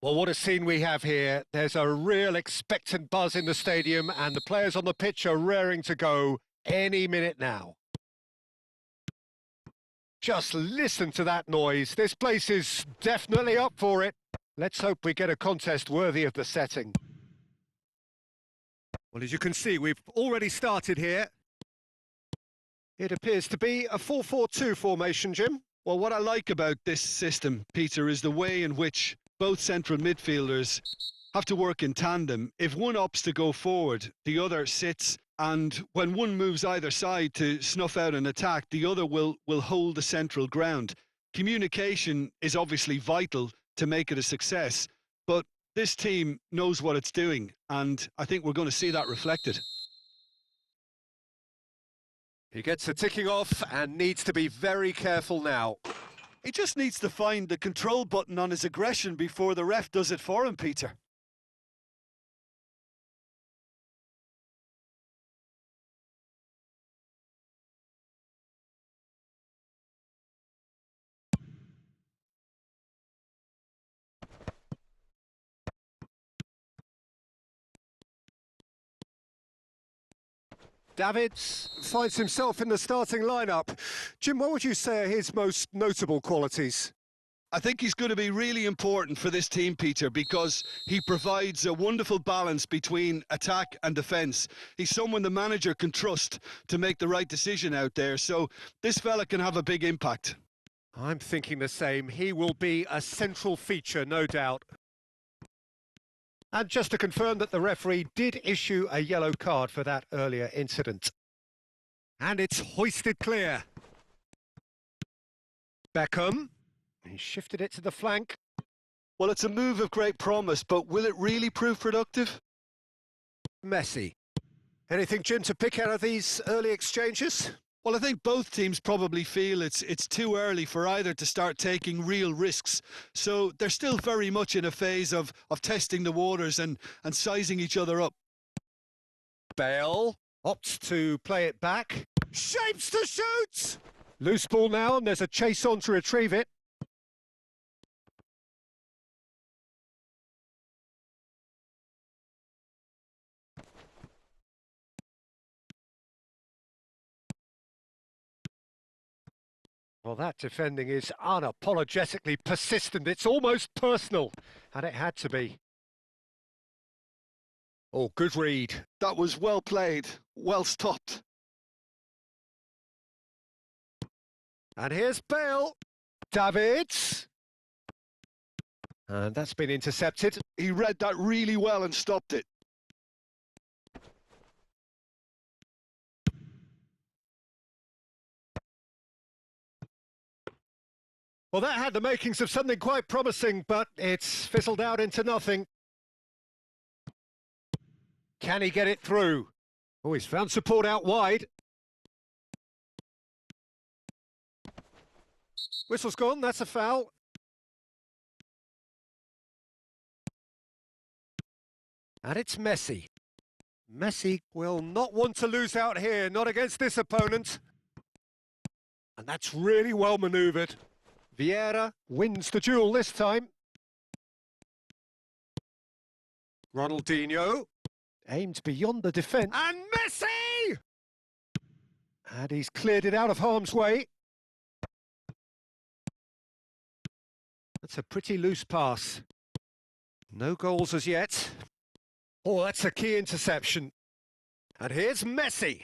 Well, what a scene we have here. There's a real expectant buzz in the stadium and the players on the pitch are raring to go any minute now. Just listen to that noise. This place is definitely up for it. Let's hope we get a contest worthy of the setting. Well, as you can see, we've already started here. It appears to be a 4-4-2 formation, Jim. Well, what I like about this system, Peter, is the way in which both central midfielders have to work in tandem. If one opts to go forward, the other sits, and when one moves either side to snuff out an attack, the other will hold the central ground. Communication is obviously vital to make it a success, but this team knows what it's doing, and I think we're going to see that reflected. He gets a ticking off and needs to be very careful now. He just needs to find the control button on his aggression before the ref does it for him, Peter. Davids finds himself in the starting lineup. Jim, what would you say are his most notable qualities? I think he's going to be really important for this team, Peter, because he provides a wonderful balance between attack and defence. He's someone the manager can trust to make the right decision out there, so this fella can have a big impact. I'm thinking the same. He will be a central feature, no doubt. And just to confirm that the referee did issue a yellow card for that earlier incident. And it's hoisted clear. Beckham. He shifted it to the flank. Well, it's a move of great promise, but will it really prove productive? Messi. Anything, Jim, to pick out of these early exchanges? Well, I think both teams probably feel it's too early for either to start taking real risks. So they're still very much in a phase of testing the waters and sizing each other up. Bale opts to play it back. Shapes to shoot! Loose ball now, and there's a chase on to retrieve it. Well, that defending is unapologetically persistent. It's almost personal, and it had to be. Oh, good read. That was well played, well stopped. And here's Bale. Davids. And that's been intercepted. He read that really well and stopped it. Well, that had the makings of something quite promising, but it's fizzled out into nothing. Can he get it through? Oh, he's found support out wide. Whistle's gone, that's a foul. And it's Messi. Messi will not want to lose out here, not against this opponent. And that's really well manoeuvred. Vieira wins the duel this time. Ronaldinho aimed beyond the defence. And Messi! And he's cleared it out of harm's way. That's a pretty loose pass. No goals as yet. Oh, that's a key interception. And here's Messi.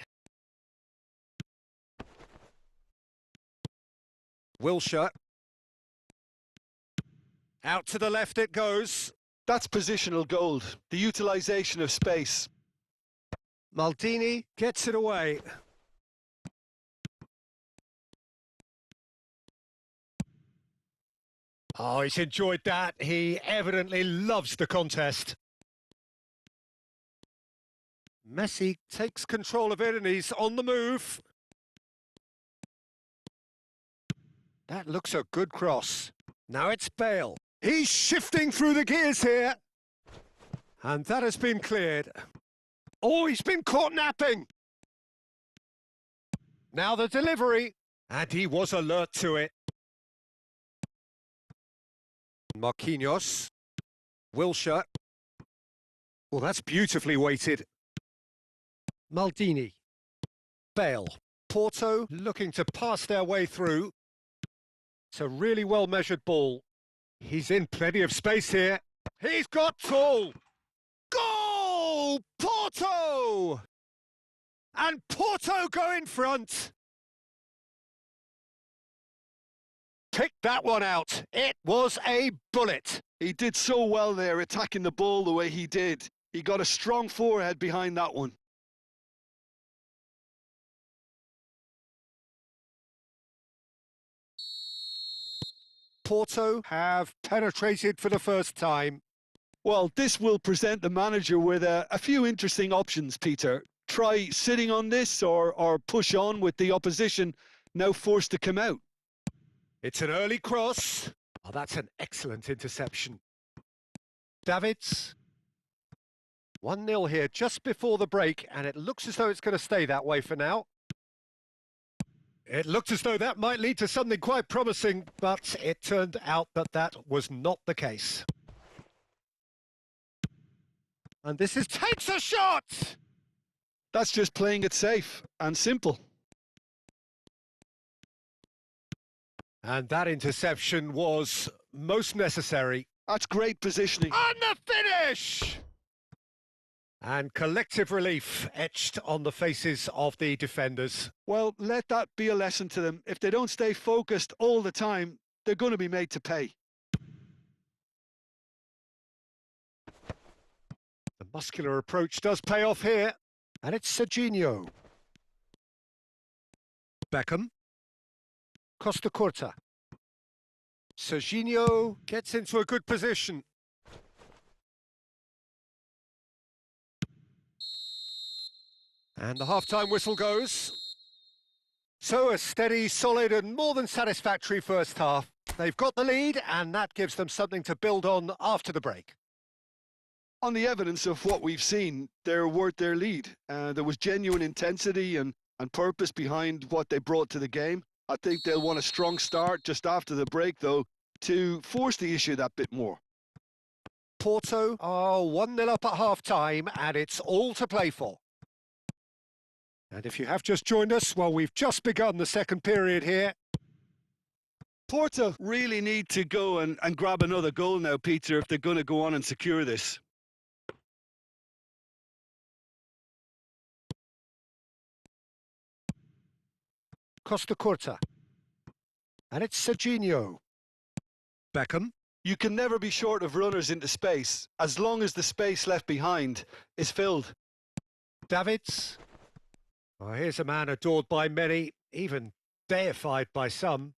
Wilshere. Out to the left it goes. That's positional gold, the utilisation of space. Maldini gets it away. Oh, he's enjoyed that. He evidently loves the contest. Messi takes control of it and he's on the move. That looks a good cross. Now it's Bale. He's shifting through the gears here. And that has been cleared. Oh, he's been caught napping. Now the delivery. And he was alert to it. Marquinhos. Wilshere. Well, that's beautifully weighted. Maldini. Bale. Porto looking to pass their way through. It's a really well-measured ball. He's in plenty of space here. He's got tall. Goal! Porto! And Porto go in front. Pick that one out. It was a bullet. He did so well there, attacking the ball the way he did. He got a strong forehead behind that one. Porto have penetrated for the first time. Well, this will present the manager with a few interesting options, Peter. Try sitting on this or push on with the opposition now forced to come out. It's an early cross. Oh, that's an excellent interception. Davids. 1-0 here just before the break, and it looks as though it's going to stay that way for now. It looked as though that might lead to something quite promising, but it turned out that that was not the case. And this is takes a shot! That's just playing it safe and simple. And that interception was most necessary. That's great positioning. On the finish! And collective relief etched on the faces of the defenders. Well, let that be a lesson to them. If they don't stay focused all the time, they're going to be made to pay. The muscular approach does pay off here. And it's Serginho. Beckham. Costa Curta. Serginho gets into a good position. And the half-time whistle goes. So a steady, solid and more than satisfactory first half. They've got the lead and that gives them something to build on after the break. On the evidence of what we've seen, they're worth their lead. There was genuine intensity and purpose behind what they brought to the game. I think they'll want a strong start just after the break, though, to force the issue that bit more. Porto are 1-0 up at half-time and it's all to play for. And if you have just joined us, well, we've just begun the second period here. Porto really need to go and grab another goal now, Peter, if they're going to go on and secure this. Costa Curta. And it's Serginho. Beckham. You can never be short of runners into space, as long as the space left behind is filled. Davids. Oh, here's a man adored by many, even deified by some.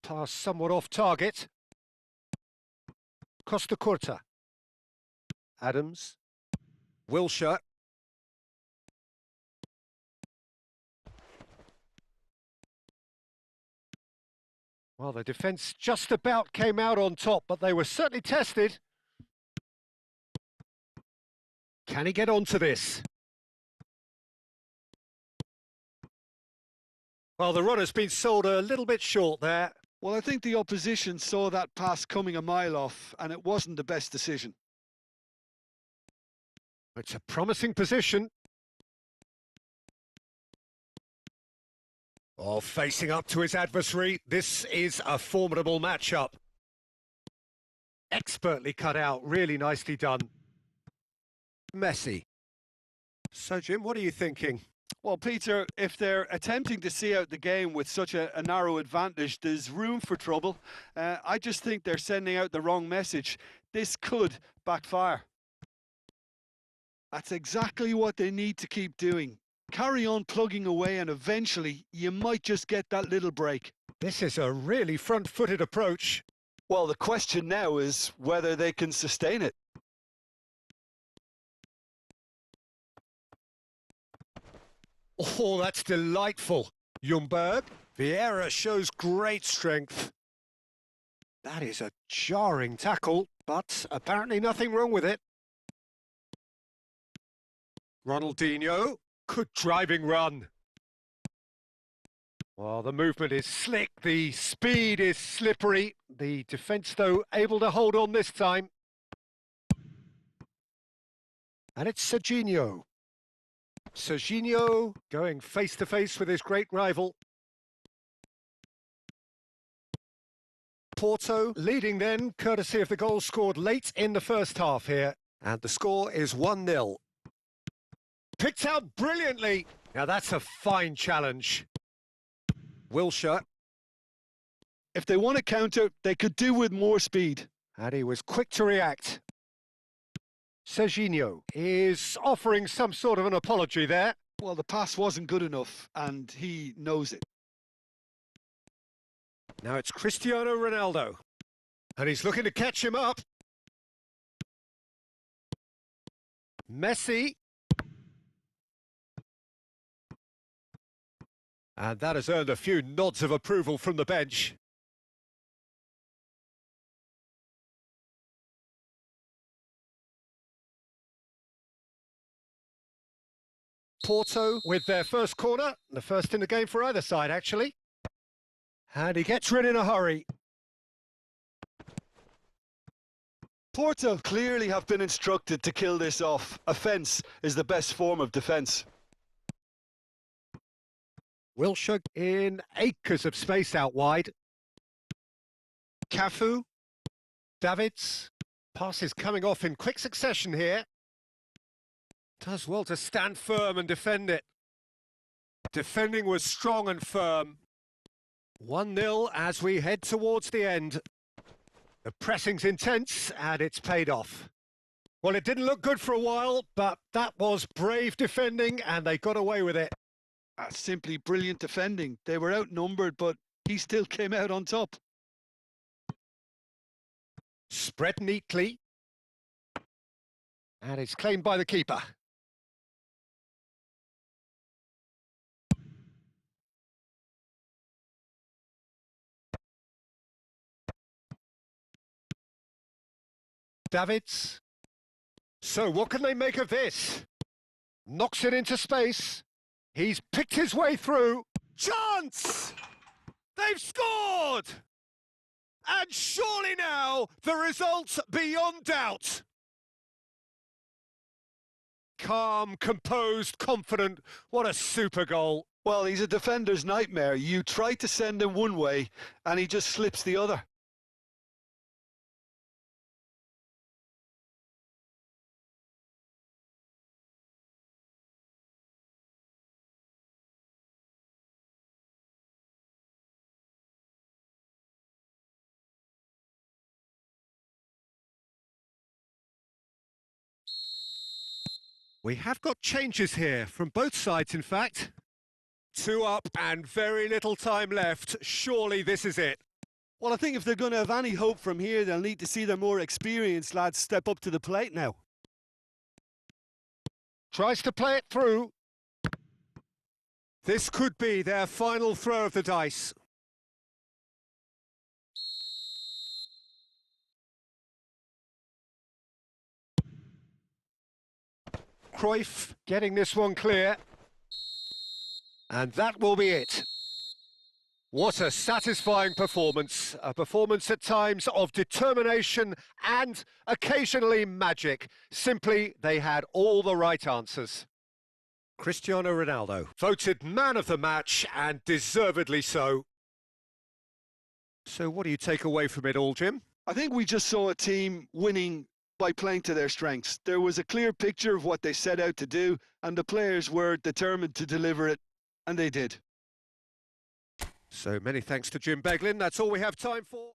Pass somewhat off target. Costa Curta. Adams. Wilshere. Well, the defence just about came out on top, but they were certainly tested. Can he get onto this? Well, the runner's been sold a little bit short there. Well, I think the opposition saw that pass coming a mile off, and it wasn't the best decision. It's a promising position. Oh, facing up to his adversary, this is a formidable matchup. Expertly cut out, really nicely done. Messi. So, Jim, what are you thinking? Well, Peter, if they're attempting to see out the game with such a narrow advantage, there's room for trouble. I just think they're sending out the wrong message. This could backfire. That's exactly what they need to keep doing. Carry on plugging away and eventually you might just get that little break. This is a really front-footed approach. Well, the question now is whether they can sustain it. Oh, that's delightful. Ljungberg. Vieira shows great strength. That is a jarring tackle, but apparently nothing wrong with it. Ronaldinho. Good driving run. Well, the movement is slick, the speed is slippery. The defence, though, able to hold on this time. And it's Serginho. Serginho going face-to-face with his great rival. Porto leading then, courtesy of the goal scored late in the first half here. And the score is 1-0. Picked out brilliantly. Now that's a fine challenge. Wilshere. If they want to counter, they could do with more speed. And he was quick to react. Serginho is offering some sort of an apology there. Well, the pass wasn't good enough, and he knows it. Now it's Cristiano Ronaldo. And he's looking to catch him up. Messi. And that has earned a few nods of approval from the bench. Porto with their first corner, the first in the game for either side, actually. And he gets rid in a hurry. Porto clearly have been instructed to kill this off. Offence is the best form of defence. Wilshere in acres of space out wide. Cafu. Davids. Passes coming off in quick succession here. Does well to stand firm and defend it. Defending was strong and firm. 1-0 as we head towards the end. The pressing's intense and it's paid off. Well, it didn't look good for a while, but that was brave defending and they got away with it. That's simply brilliant defending. They were outnumbered, but he still came out on top. Spread neatly. And it's claimed by the keeper. Davids. So what can they make of this? Knocks it into space. He's picked his way through. Chance! They've scored! And surely now the result's beyond doubt. Calm, composed, confident. What a super goal. Well, he's a defender's nightmare. You try to send him one way and he just slips the other. We have got changes here from both sides, in fact. 2 up and very little time left. Surely this is it. Well, I think if they're going to have any hope from here, they'll need to see their more experienced lads step up to the plate now. Tries to play it through. This could be their final throw of the dice. Cruyff getting this one clear. And that will be it. What a satisfying performance. A performance at times of determination and occasionally magic. Simply, they had all the right answers. Cristiano Ronaldo, voted man of the match and deservedly so. So what do you take away from it all, Jim? I think we just saw a team winning by playing to their strengths. There was a clear picture of what they set out to do, and the players were determined to deliver it, and they did. So many thanks to Jim Beglin. That's all we have time for.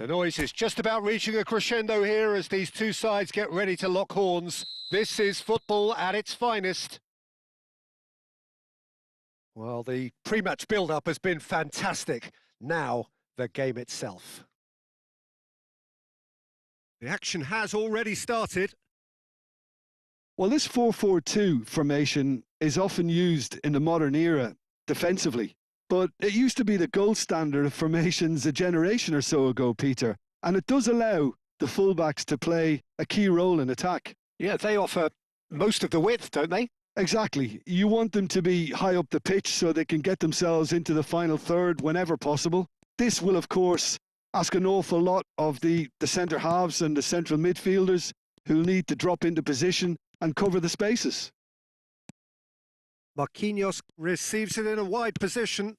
The noise is just about reaching a crescendo here as these two sides get ready to lock horns. This is football at its finest. Well, the pre-match build-up has been fantastic. Now, the game itself. The action has already started. Well, this 4-4-2 formation is often used in the modern era defensively, but it used to be the gold standard of formations a generation or so ago, Peter, and it does allow the fullbacks to play a key role in attack. Yeah, they offer most of the width, don't they? Exactly. You want them to be high up the pitch so they can get themselves into the final third whenever possible. This will, of course, ask an awful lot of the centre halves and the central midfielders who'll need to drop into position and cover the spaces. Marquinhos receives it in a wide position.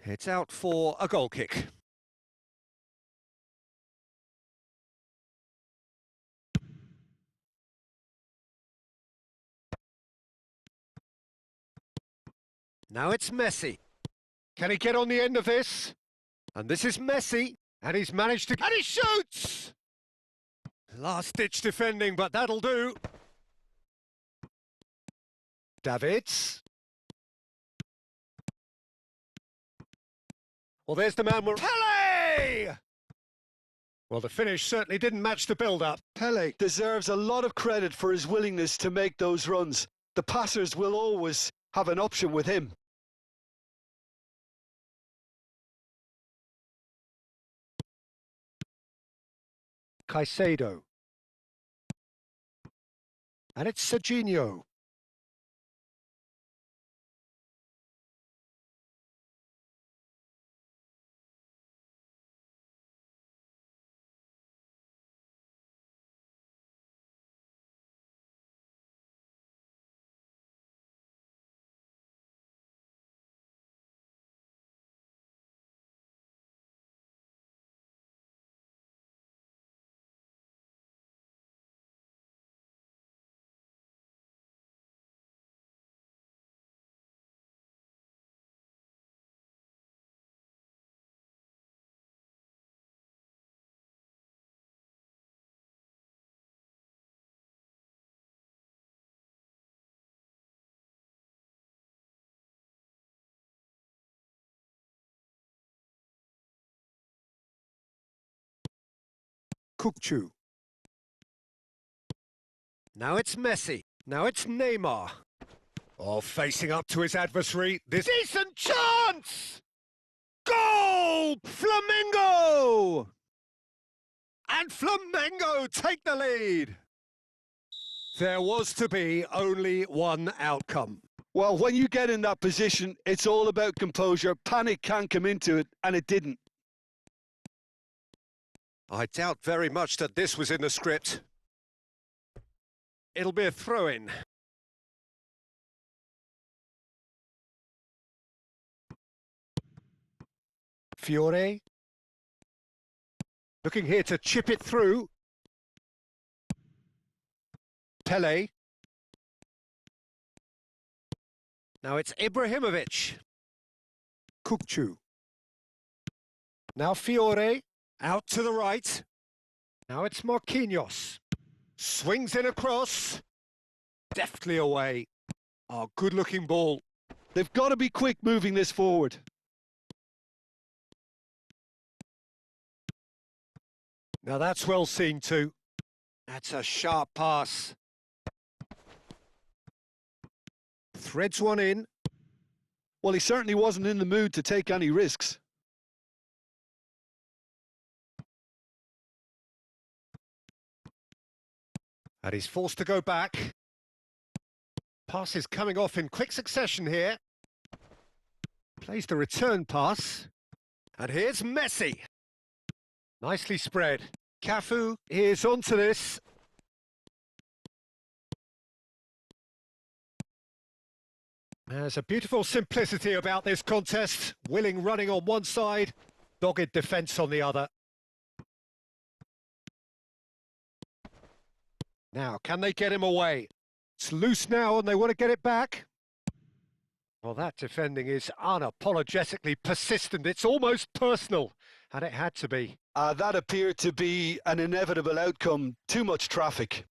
It's out for a goal kick. Now it's Messi. Can he get on the end of this? And this is Messi, and he's managed to... And he shoots! Last-ditch defending, but that'll do. Davids. Well, there's the man we're... Pele! Well, the finish certainly didn't match the build-up. Pele deserves a lot of credit for his willingness to make those runs. The passers will always have an option with him. Caicedo. And it's Serginho. Kukçu. Now it's Messi. Now it's Neymar. Oh, facing up to his adversary. This decent chance! Goal! Flamengo! And Flamengo take the lead. There was to be only one outcome. Well, when you get in that position, it's all about composure. Panic can't come into it, and it didn't. I doubt very much that this was in the script. It'll be a throw-in. Fiore. Looking here to chip it through. Pele. Now it's Ibrahimovic. Kukçu. Now Fiore. Out to the right. Now it's Marquinhos. Swings in across. Deftly away. Oh, good-looking ball. They've got to be quick moving this forward. Now that's well seen too. That's a sharp pass. Threads one in. Well, he certainly wasn't in the mood to take any risks. And he's forced to go back. Pass is coming off in quick succession here. Plays the return pass. And here's Messi. Nicely spread. Cafu is onto this. There's a beautiful simplicity about this contest. Willing running on one side, dogged defence on the other. Now, can they get him away? It's loose now and they want to get it back. Well, that defending is unapologetically persistent. It's almost personal. and it had to be. That appeared to be an inevitable outcome. Too much traffic.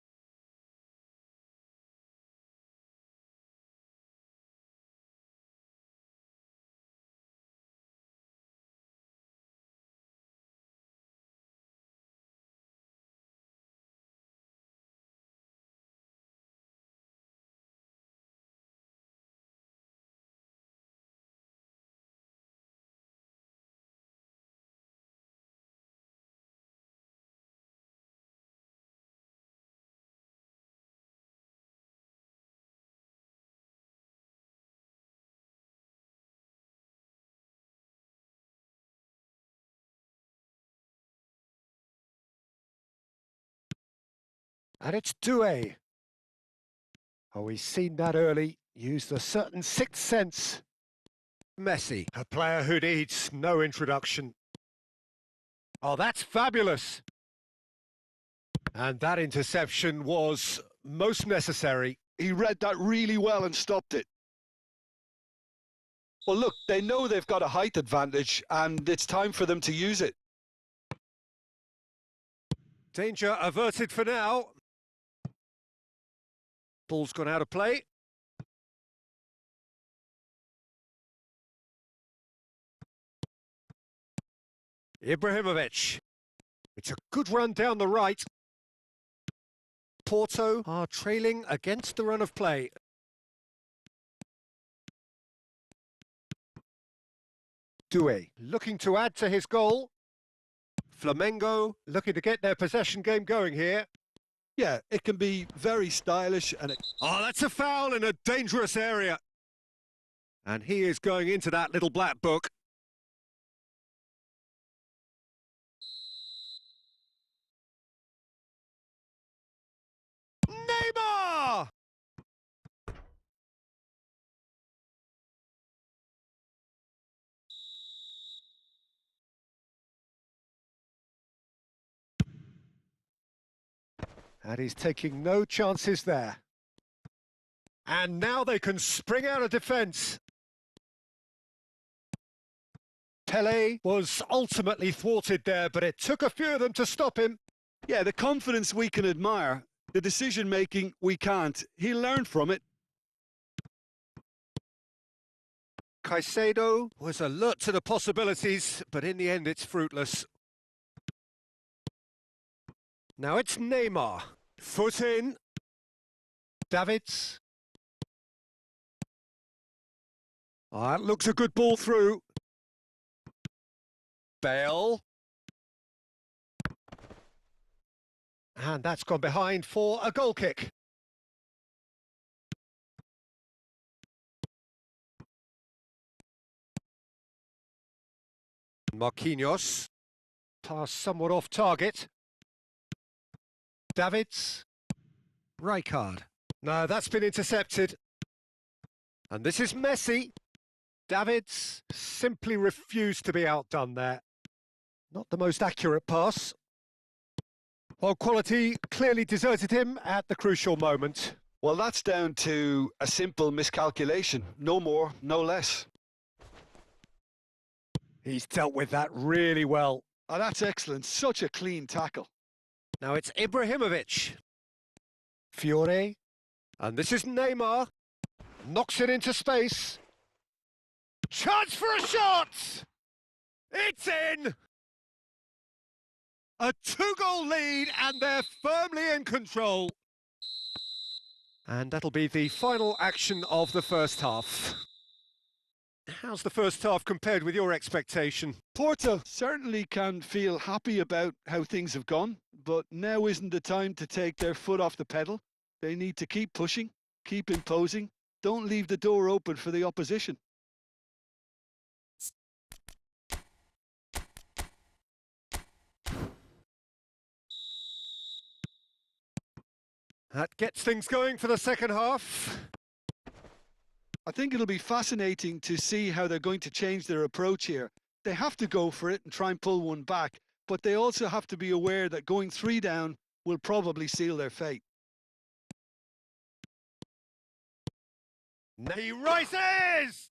And it's Doué. Oh, he's seen that early, used a certain sixth sense. Messi, a player who needs no introduction. Oh, that's fabulous. And that interception was most necessary. He read that really well and stopped it. Well, look, they know they've got a height advantage, and it's time for them to use it. Danger averted for now. Ball's gone out of play. Ibrahimovic. It's a good run down the right. Porto are trailing against the run of play. Doué looking to add to his goal. Flamengo looking to get their possession game going here. Yeah, it can be very stylish and... Oh, that's a foul in a dangerous area. And he is going into that little black book. Neymar! And he's taking no chances there. And now they can spring out of defence. Pelé was ultimately thwarted there, but it took a few of them to stop him. Yeah, the confidence we can admire, the decision-making we can't. He learned from it. Caicedo was alert to the possibilities, but in the end it's fruitless. Now it's Neymar. Foot in. Davids. Oh, that looks a good ball through. Bale. And that's gone behind for a goal kick. Marquinhos. Pass somewhat off target. Davids. Rijkaard. No, that's been intercepted. And this is Messi. Davids simply refused to be outdone there. Not the most accurate pass. While quality clearly deserted him at the crucial moment. Well, that's down to a simple miscalculation. No more, no less. He's dealt with that really well. Oh, that's excellent. Such a clean tackle. Now it's Ibrahimovic. Fiore. And this is Neymar. Knocks it into space. Chance for a shot! It's in! A 2-goal lead and they're firmly in control. And that'll be the final action of the first half. How's the first half compared with your expectation? Porto certainly can feel happy about how things have gone, but now isn't the time to take their foot off the pedal. They need to keep pushing, keep imposing. Don't leave the door open for the opposition. That gets things going for the second half. I think it'll be fascinating to see how they're going to change their approach here. They have to go for it and try and pull one back, but they also have to be aware that going 3 down will probably seal their fate. He rises!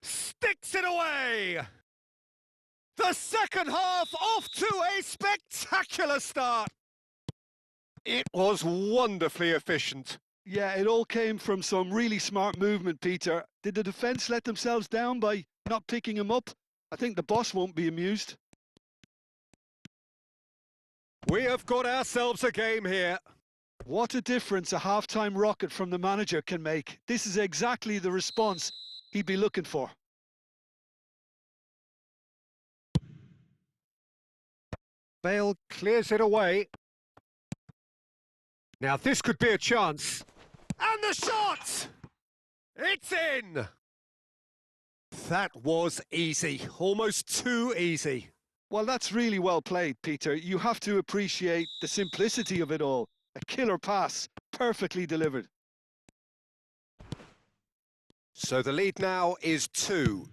Sticks it away! The second half off to a spectacular start. It was wonderfully efficient. Yeah, it all came from some really smart movement, Peter. Did the defence let themselves down by not picking him up? I think the boss won't be amused. We have got ourselves a game here. What a difference a half-time rocket from the manager can make. This is exactly the response he'd be looking for. Bale clears it away. Now this could be a chance. And the shot! It's in! That was easy, almost too easy. Well, that's really well played, Peter. You have to appreciate the simplicity of it all. A killer pass, perfectly delivered. So the lead now is 2.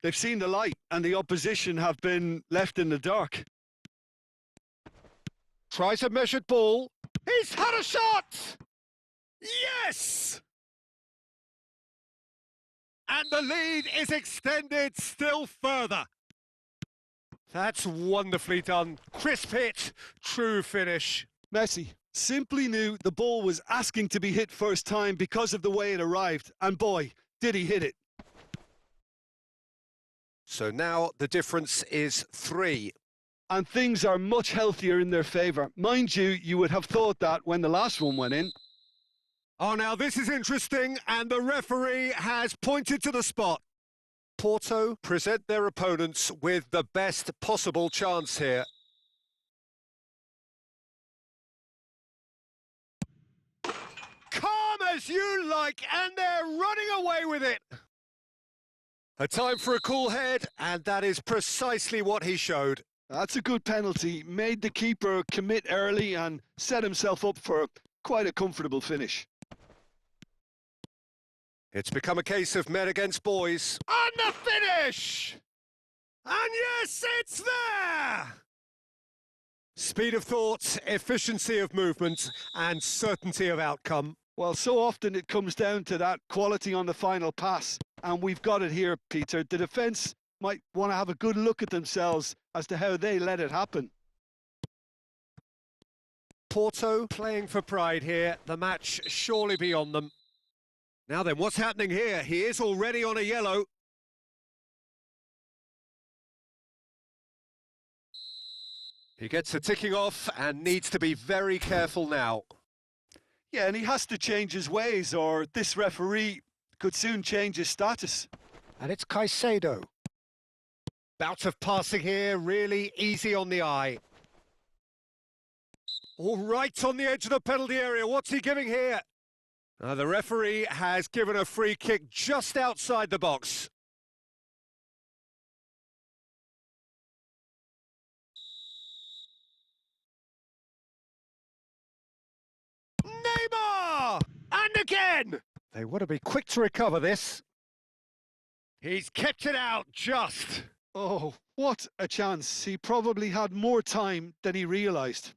They've seen the light and the opposition have been left in the dark. Tries a measured ball. He's had a shot! Yes! And the lead is extended still further. That's wonderfully done. Crisp hit, true finish. Messi simply knew the ball was asking to be hit first time because of the way it arrived. And boy, did he hit it. So now the difference is 3. And things are much healthier in their favour. Mind you, you would have thought that when the last one went in. Oh, now this is interesting, and the referee has pointed to the spot. Porto present their opponents with the best possible chance here. Calm as you like, and they're running away with it. A time for a cool head, and that is precisely what he showed. That's a good penalty. Made the keeper commit early and set himself up for quite a comfortable finish. It's become a case of men against boys. And the finish! And yes, it's there! Speed of thought, efficiency of movement, and certainty of outcome. Well, so often it comes down to that quality on the final pass. And we've got it here, Peter. The defence might want to have a good look at themselves as to how they let it happen. Porto playing for pride here. The match surely beyond them. Now then, what's happening here? He is already on a yellow. He gets a ticking off and needs to be very careful now. Yeah, and he has to change his ways or this referee could soon change his status. And it's Caicedo. Bout of passing here, really easy on the eye. All right on the edge of the penalty area. What's he giving here? The referee has given a free kick just outside the box. Neymar! And again! They want to be quick to recover this. He's kept it out just. Oh, what a chance. He probably had more time than he realised.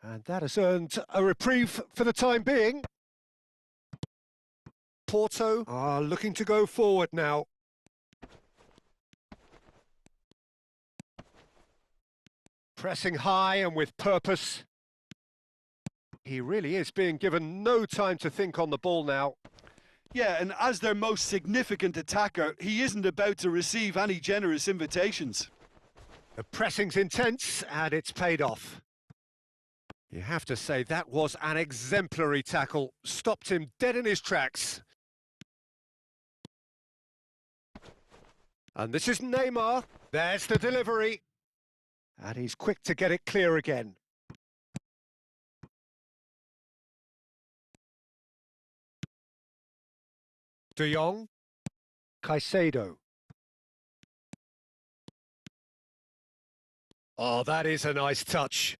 And that has earned a reprieve for the time being. Porto are looking to go forward now. Pressing high and with purpose. He really is being given no time to think on the ball now. Yeah, and as their most significant attacker, he isn't about to receive any generous invitations. The pressing's intense and it's paid off. You have to say that was an exemplary tackle. Stopped him dead in his tracks. And this is Neymar. There's the delivery. And he's quick to get it clear again. De Jong. Caicedo. Oh, that is a nice touch.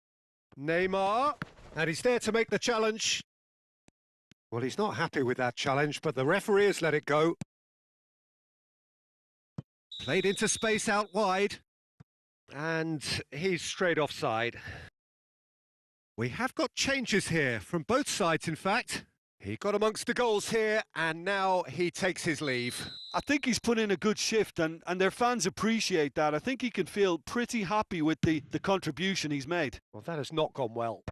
Neymar. And he's there to make the challenge. Well, he's not happy with that challenge, but the referee has let it go. Played into space out wide. And he's straight offside. We have got changes here from both sides, in fact. He got amongst the goals here, and now he takes his leave. I think he's put in a good shift, and their fans appreciate that. I think he can feel pretty happy with the contribution he's made. Well, that has not gone well.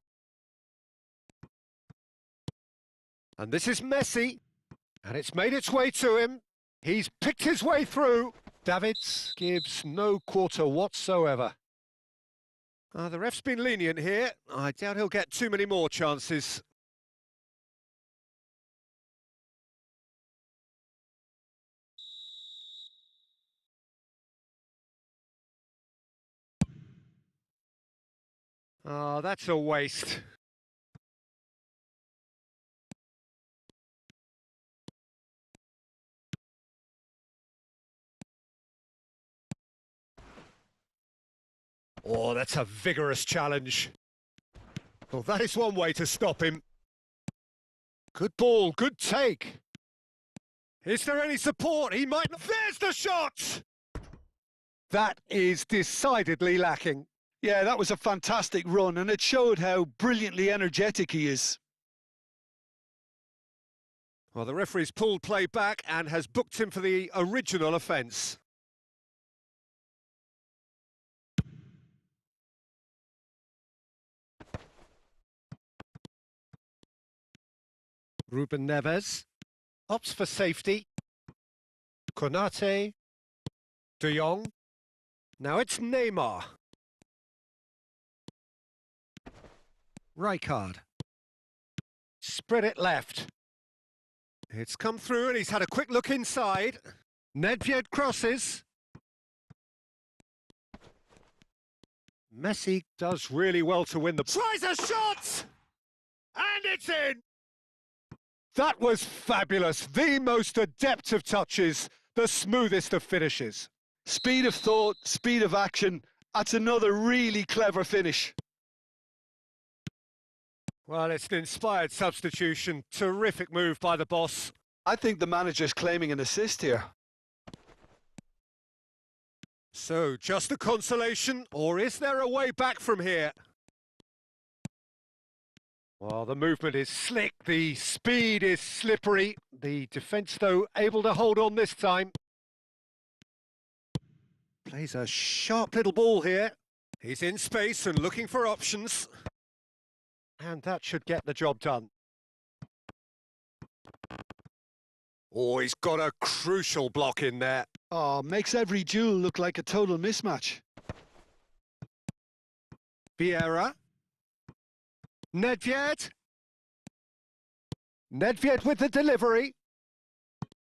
And this is Messi, and it's made its way to him. He's picked his way through. Davids gives no quarter whatsoever. The ref's been lenient here. I doubt he'll get too many more chances. Oh, that's a waste. Oh, that's a vigorous challenge. Well, that is one way to stop him. Good ball, good take. Is there any support? He might not. There's the shot! That is decidedly lacking. Yeah, that was a fantastic run, and it showed how brilliantly energetic he is. Well, the referee's pulled play back and has booked him for the original offence. Ruben Neves opts for safety. Konate, De Jong. Now it's Neymar. Rijkaard. Spread it left. It's come through and he's had a quick look inside. Nedved crosses. Messi does really well to win the... Tries a shot! And it's in! That was fabulous. The most adept of touches, the smoothest of finishes. Speed of thought, speed of action. That's another really clever finish. Well, it's an inspired substitution. Terrific move by the boss. I think the manager's claiming an assist here. So, just a consolation, or is there a way back from here? Well, the movement is slick, the speed is slippery. The defence, though, able to hold on this time. Plays a sharp little ball here. He's in space and looking for options. And that should get the job done. Oh, he's got a crucial block in there. Oh, makes every duel look like a total mismatch. Vieira. Nedved. Nedved with the delivery.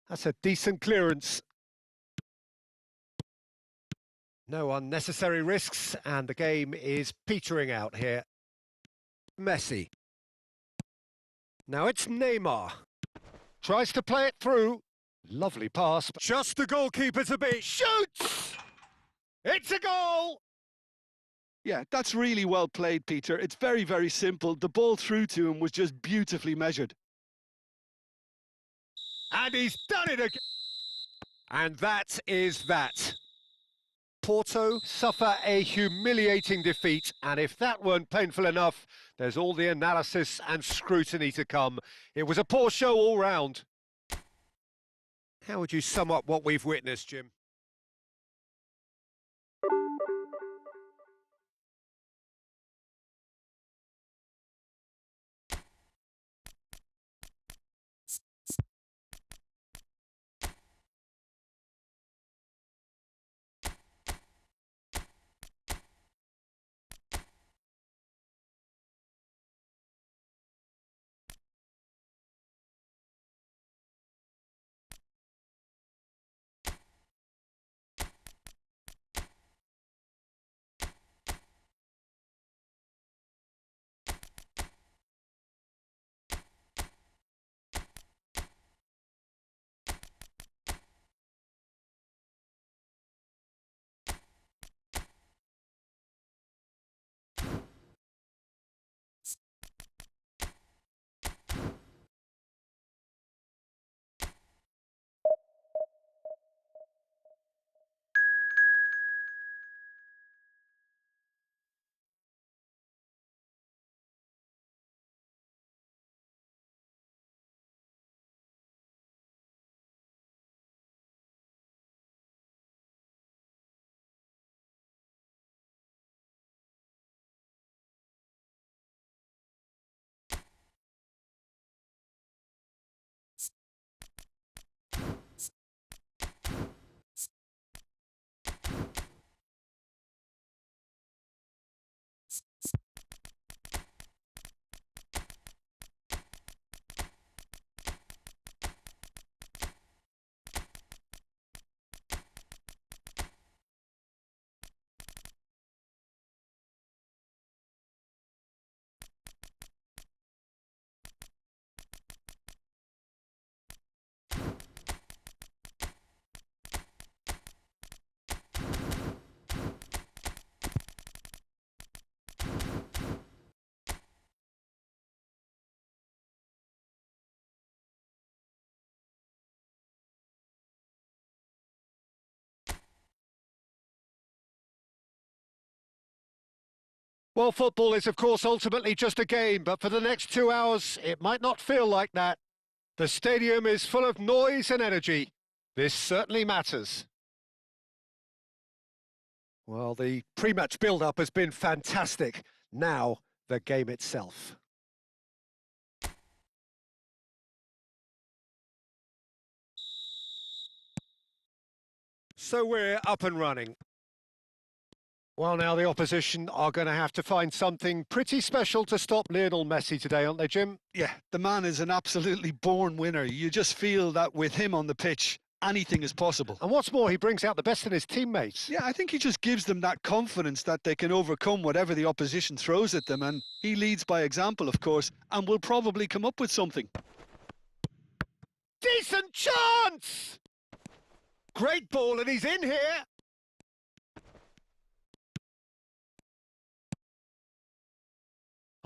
That's a decent clearance. No unnecessary risks, and the game is petering out here. Messi. Now it's Neymar. Tries to play it through. Lovely pass. Just the goalkeeper to beat. Shoots! It's a goal! Yeah, that's really well played, Peter. It's very, very simple. The ball through to him was just beautifully measured. And he's done it again. And that is that. Porto suffer a humiliating defeat, and if that weren't painful enough, there's all the analysis and scrutiny to come. It was a poor show all round. How would you sum up what we've witnessed, Jim? Well, football is, of course, ultimately just a game, but for the next 2 hours, it might not feel like that. The stadium is full of noise and energy. This certainly matters. Well, the pre-match build-up has been fantastic. Now, the game itself. So we're up and running. Well, now the opposition are going to have to find something pretty special to stop Lionel Messi today, aren't they, Jim? Yeah, the man is an absolutely born winner. You just feel that with him on the pitch, anything is possible. And what's more, he brings out the best in his teammates. Yeah, I think he just gives them that confidence that they can overcome whatever the opposition throws at them, and he leads by example, of course, and will probably come up with something. Decent chance! Great ball, and he's in here.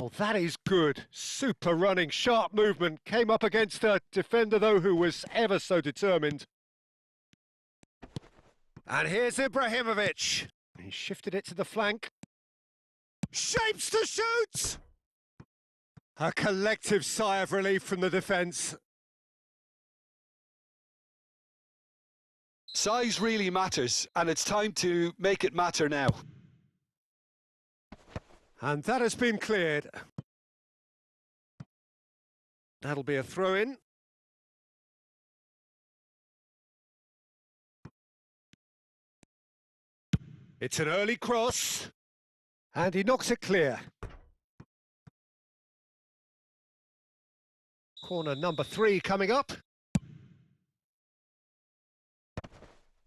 Oh, that is good. Super running, sharp movement. Came up against a defender, though, who was ever so determined. And here's Ibrahimovic. He shifted it to the flank. Shapes to shoot! A collective sigh of relief from the defence. Size really matters, and it's time to make it matter now. And that has been cleared. That'll be a throw-in. It's an early cross. And he knocks it clear. Corner number 3 coming up.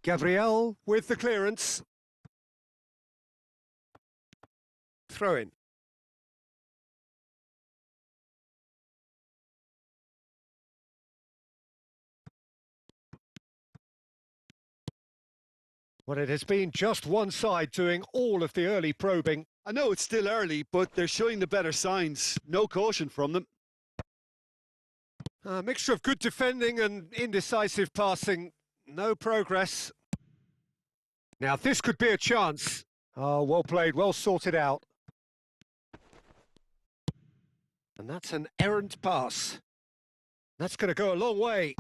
Gabriel with the clearance. Throw in. Well, it has been just one side doing all of the early probing. I know it's still early, but they're showing the better signs. No caution from them. A mixture of good defending and indecisive passing. No progress. Now, this could be a chance. Oh, well played, well sorted out. And that's an errant pass. That's going to go a long way.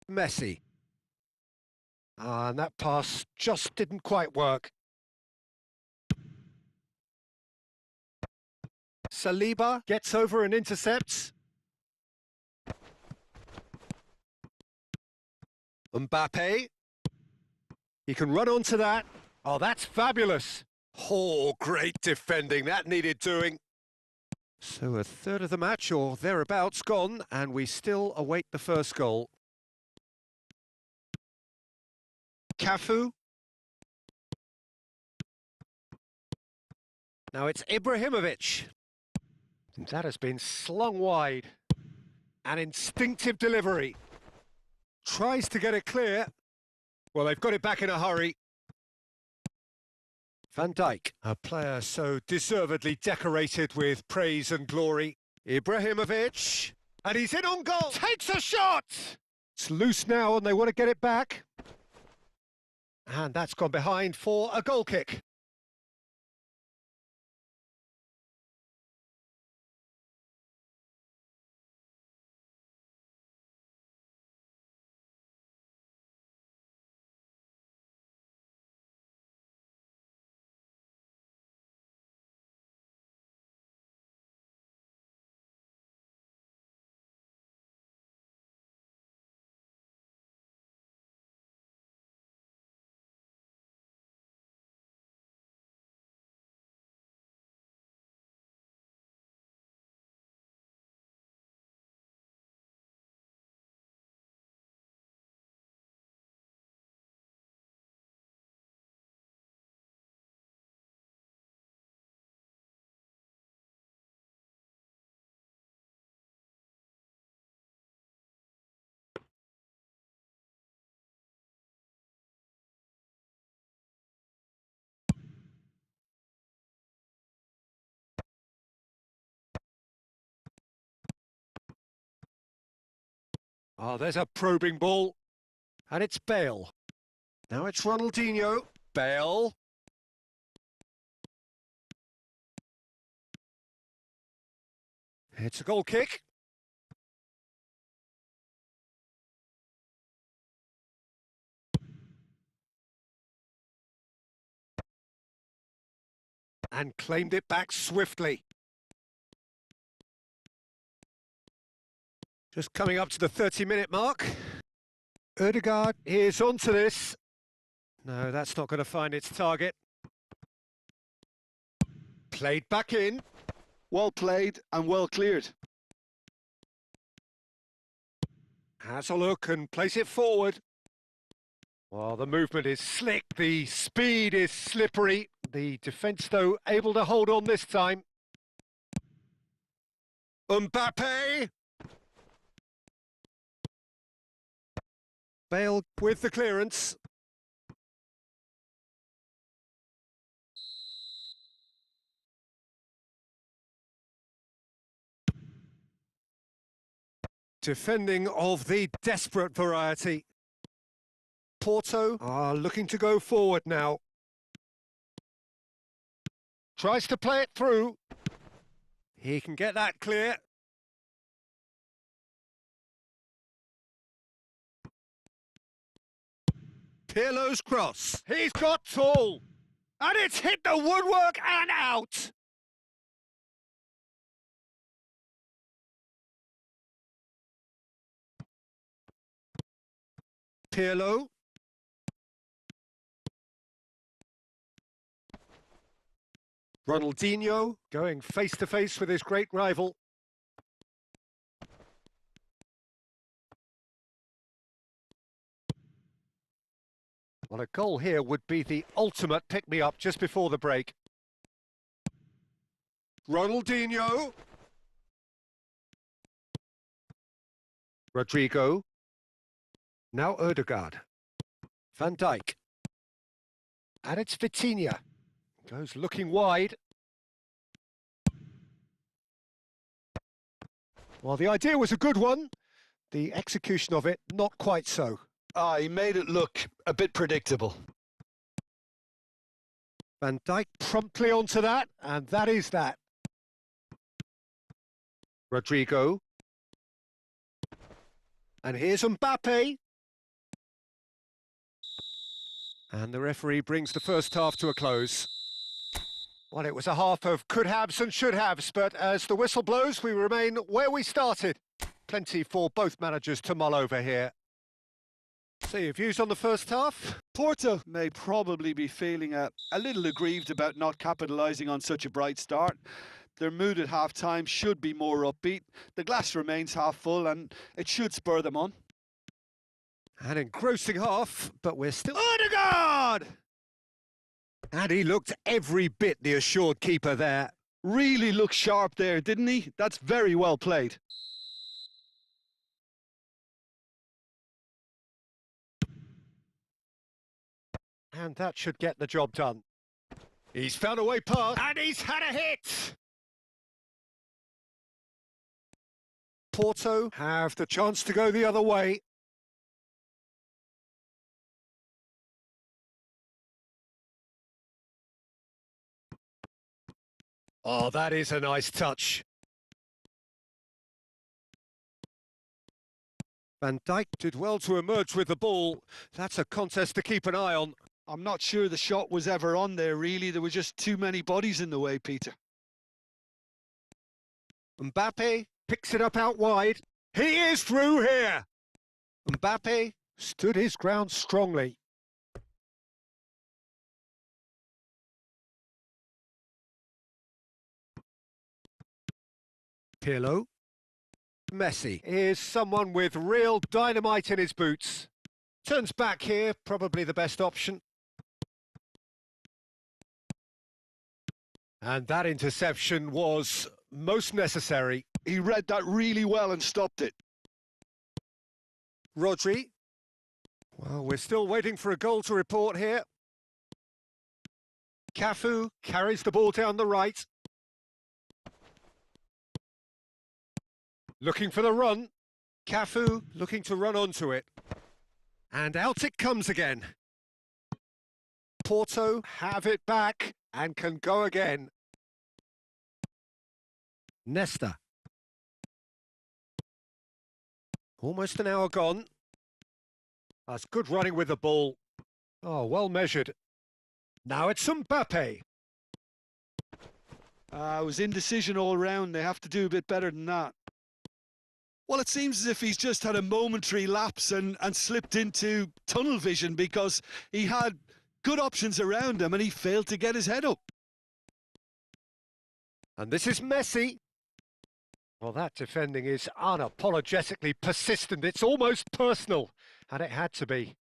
Messi. And that pass just didn't quite work. Saliba gets over and intercepts. Mbappe. He can run onto that. Oh, that's fabulous. Oh, great defending. That needed doing. So a third of the match or thereabouts gone, and we still await the first goal. Cafu. Now it's Ibrahimovic. That has been slung wide. An instinctive delivery. Tries to get it clear. Well, they've got it back in a hurry. Van Dijk, a player so deservedly decorated with praise and glory. Ibrahimovic, and he's in on goal. Takes a shot! It's loose now and they want to get it back. And that's gone behind for a goal kick. Oh, there's a probing ball. And it's Bale. Now it's Ronaldinho. Bale. It's a goal kick. And claimed it back swiftly. Just coming up to the 30-minute mark. Ødegaard is onto this. No, that's not going to find its target. Played back in. Well played and well cleared. Has a look and plays it forward. Well, the movement is slick, the speed is slippery. The defence, though, able to hold on this time. Mbappe! Bale with the clearance. Defending of the desperate variety. Porto are looking to go forward now. Tries to play it through. He can get that clear. Pirlo's cross. He's got tall. And it's hit the woodwork and out. Pirlo. Ronaldinho going face-to-face with his great rival. Well, a goal here would be the ultimate pick-me-up just before the break. Ronaldinho. Rodrigo. Now Ødegaard. Van Dijk. And it's Vitinha. Goes looking wide. Well, the idea was a good one. The execution of it, not quite so. He made it look a bit predictable. Van Dijk promptly onto that, and that is that. Rodrigo. And here's Mbappe. And the referee brings the first half to a close. Well, it was a half of could-haves and should-haves, but as the whistle blows, we remain where we started. Plenty for both managers to mull over here. So your views on the first half? Porto may probably be feeling a little aggrieved about not capitalising on such a bright start. Their mood at half-time should be more upbeat. The glass remains half full and it should spur them on. An engrossing half, but we're still... Ødegaard! And he looked every bit the assured keeper there. Really looked sharp there, didn't he? That's very well played. And that should get the job done. He's found a way past, and he's had a hit! Porto have the chance to go the other way. Oh, that is a nice touch. Van Dijk did well to emerge with the ball. That's a contest to keep an eye on. I'm not sure the shot was ever on there, really. There were just too many bodies in the way, Peter. Mbappe picks it up out wide. He is through here. Mbappe stood his ground strongly. Pirlo. Messi is someone with real dynamite in his boots. Turns back here, probably the best option. And that interception was most necessary. He read that really well and stopped it. Rodri. Well, we're still waiting for a goal to report here. Cafu carries the ball down the right. Looking for the run. Cafu looking to run onto it. And out it comes again. Porto have it back and can go again. Nesta. Almost an hour gone. That's good running with the ball. Oh, well measured. Now it's Mbappe. It was indecision all round. They have to do a bit better than that. Well, it seems as if he's just had a momentary lapse and slipped into tunnel vision because he had good options around him and he failed to get his head up. And this is Messi. Well, that defending is unapologetically persistent. It's almost personal, and it had to be.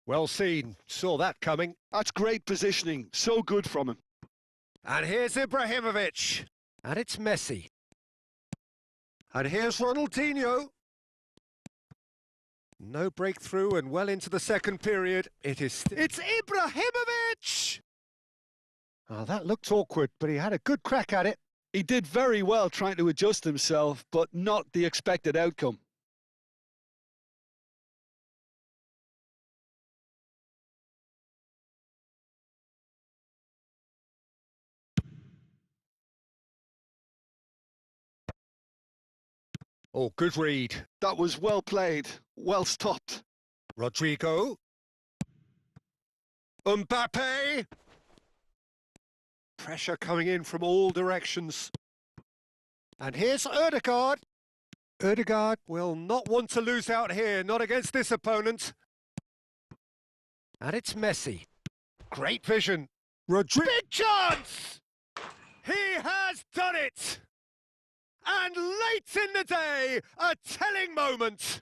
Well seen. Saw that coming. That's great positioning. So good from him. And here's Ibrahimovic. And it's Messi. And here's Ronaldinho. No breakthrough and well into the second period. It's Ibrahimovic! Oh, that looked awkward, but he had a good crack at it. He did very well trying to adjust himself, but not the expected outcome. Oh, good read. That was well played, well stopped. Rodrigo. Mbappe. Pressure coming in from all directions. And here's Ødegaard. Ødegaard will not want to lose out here, not against this opponent. And it's Messi. Great vision. Rodrigo. Big chance! He has done it! And late in the day, a telling moment.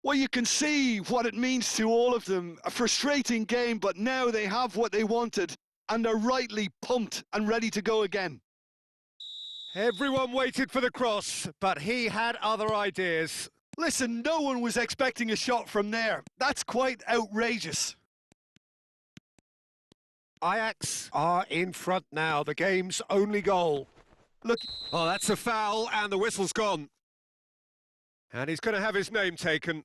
Well, you can see what it means to all of them. A frustrating game, but now they have what they wanted and they're rightly pumped and ready to go again. Everyone waited for the cross, but he had other ideas. Listen, no one was expecting a shot from there. That's quite outrageous. Ajax are in front now, the game's only goal. Look. Oh, that's a foul, and the whistle's gone. And he's going to have his name taken.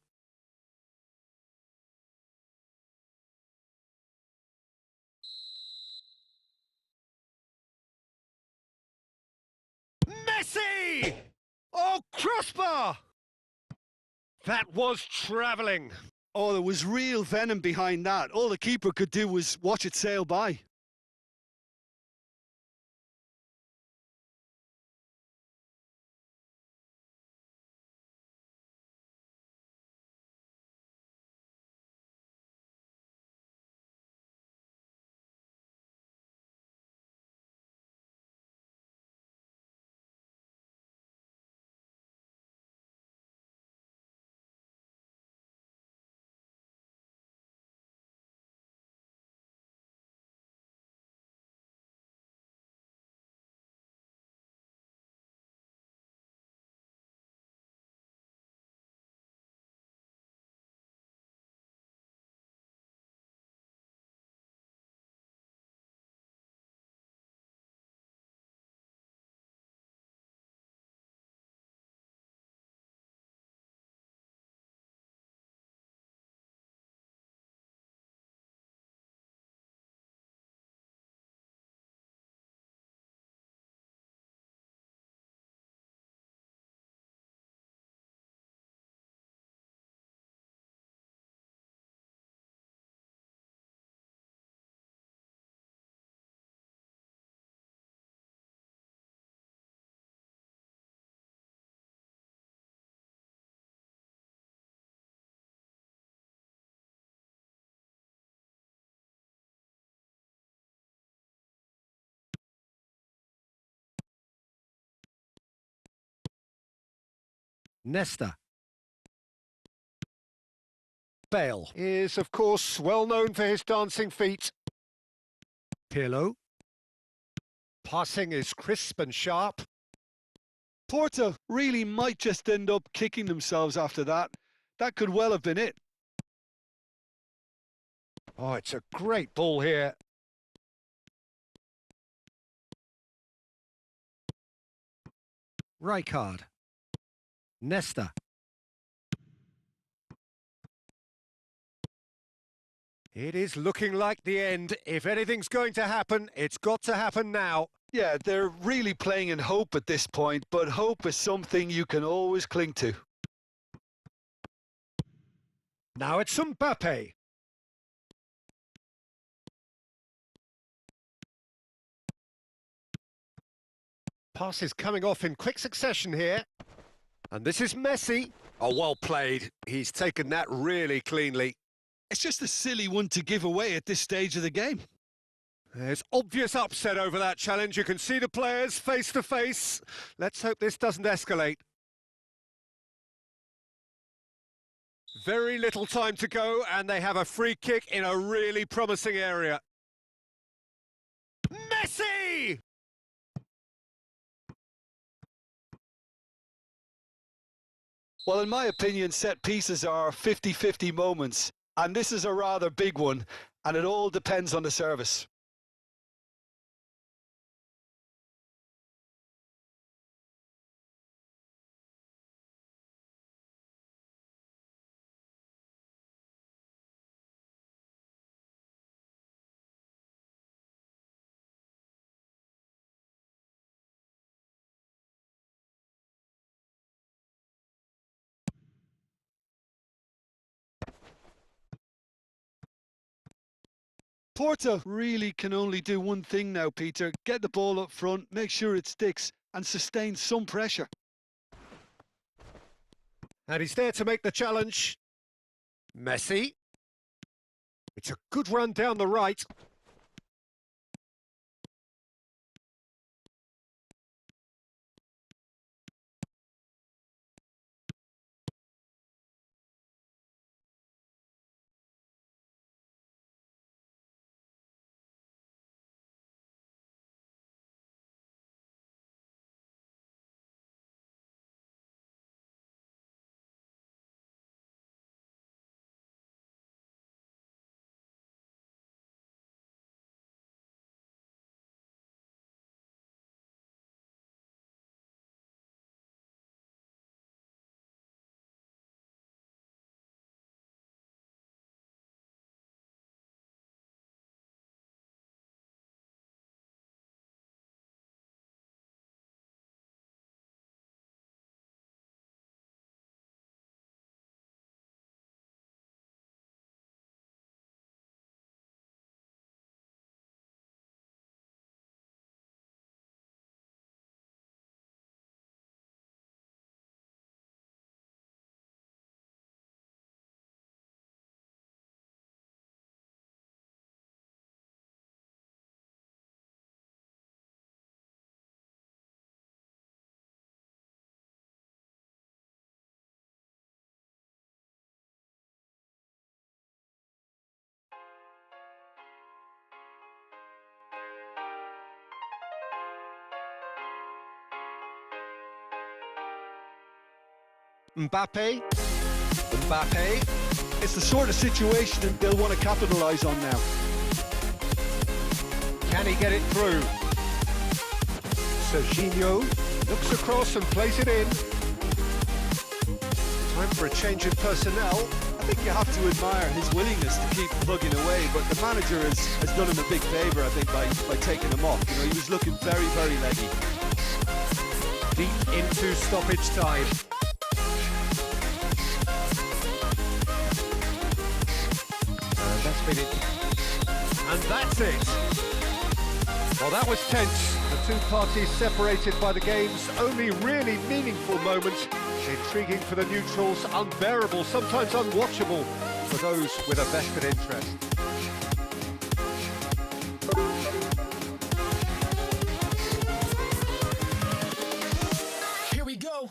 Messi! Oh, crossbar! That was travelling. Oh, there was real venom behind that. All the keeper could do was watch it sail by. Nesta. Bale is, of course, well known for his dancing feet. Pirlo. Passing is crisp and sharp. Porto really might just end up kicking themselves after that. That could well have been it. Oh, it's a great ball here. Rijkaard. Nesta. It is looking like the end. If anything's going to happen, it's got to happen now. Yeah, they're really playing in hope at this point, but hope is something you can always cling to. Now it's Mbappe. Pass is coming off in quick succession here. And this is Messi. Oh, well played. He's taken that really cleanly. It's just a silly one to give away at this stage of the game. There's obvious upset over that challenge. You can see the players face to face. Let's hope this doesn't escalate. Very little time to go, and they have a free kick in a really promising area. Messi! Well, in my opinion, set pieces are 50-50 moments, and this is a rather big one, and it all depends on the service. Porto really can only do one thing now, Peter. Get the ball up front, make sure it sticks, and sustain some pressure. And he's there to make the challenge. Messi. It's a good run down the right. Mbappe. Mbappe. It's the sort of situation that they'll want to capitalise on now. Can he get it through? Serginho looks across and plays it in. Time for a change in personnel. I think you have to admire his willingness to keep plugging away, but the manager has done him a big favour, I think, by taking him off. You know, he was looking very, very leggy. Deep into stoppage time. That's been it. And that's it. Well, that was tense. The two parties separated by the game's only really meaningful moment. Intriguing for the neutrals, unbearable, sometimes unwatchable for those with a vested interest. Here we go.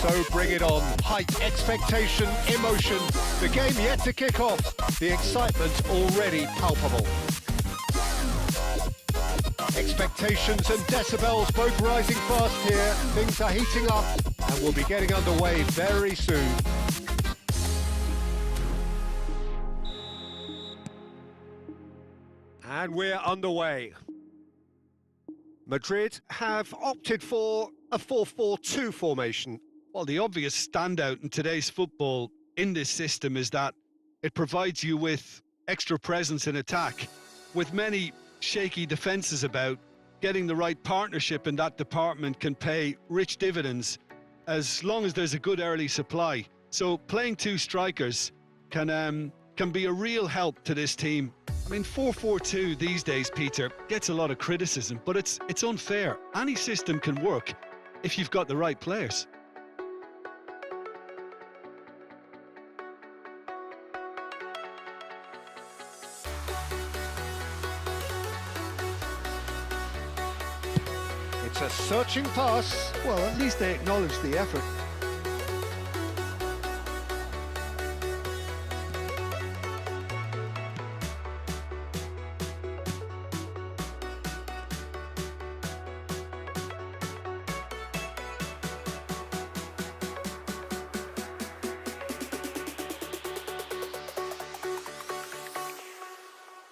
So bring it on. Height, expectation, emotion. The game yet to kick off. The excitement already palpable. Expectations and decibels both rising fast here. Things are heating up and we'll be getting underway very soon. And we're underway. Madrid have opted for a 4-4-2 formation. Well, the obvious standout in today's football in this system is that it provides you with extra presence in attack. With many shaky defences about, getting the right partnership in that department can pay rich dividends as long as there's a good early supply. So playing two strikers can be a real help to this team. I mean, 4-4-2 these days, Peter, gets a lot of criticism, but it's unfair. Any system can work if you've got the right players. It's a searching pass. Well, at least they acknowledge the effort.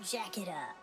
Jack it up.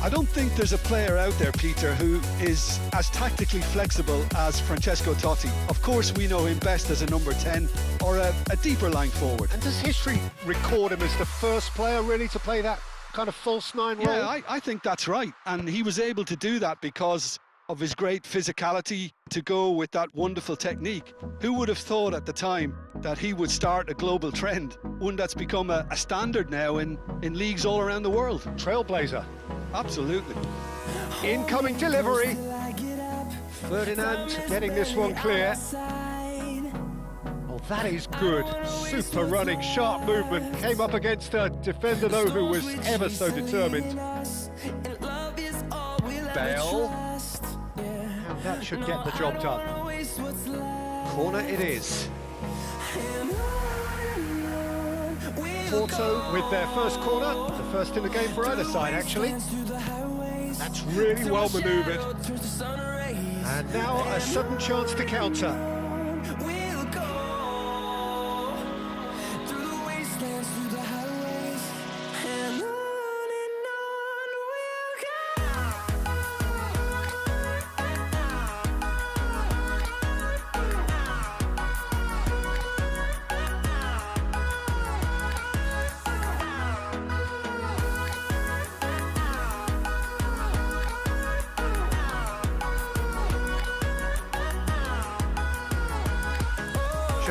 I don't think there's a player out there, Peter, who is as tactically flexible as Francesco Totti. Of course, we know him best as a number 10 or a deeper line forward. And does history record him as the first player really to play that kind of false nine role? Yeah, I think that's right. And he was able to do that because of his great physicality to go with that wonderful technique. Who would have thought at the time that he would start a global trend, one that's become a standard now in leagues all around the world? Trailblazer. Absolutely. Incoming delivery. Ferdinand getting this one clear. Oh, that is good. Super running, sharp movement. Came up against a defender, though, who was ever so determined. Bale. And that should get the job done. Corner it is. Porto with their first corner, the first in the game for either side, actually. That's really well manoeuvred. And now a sudden chance to counter.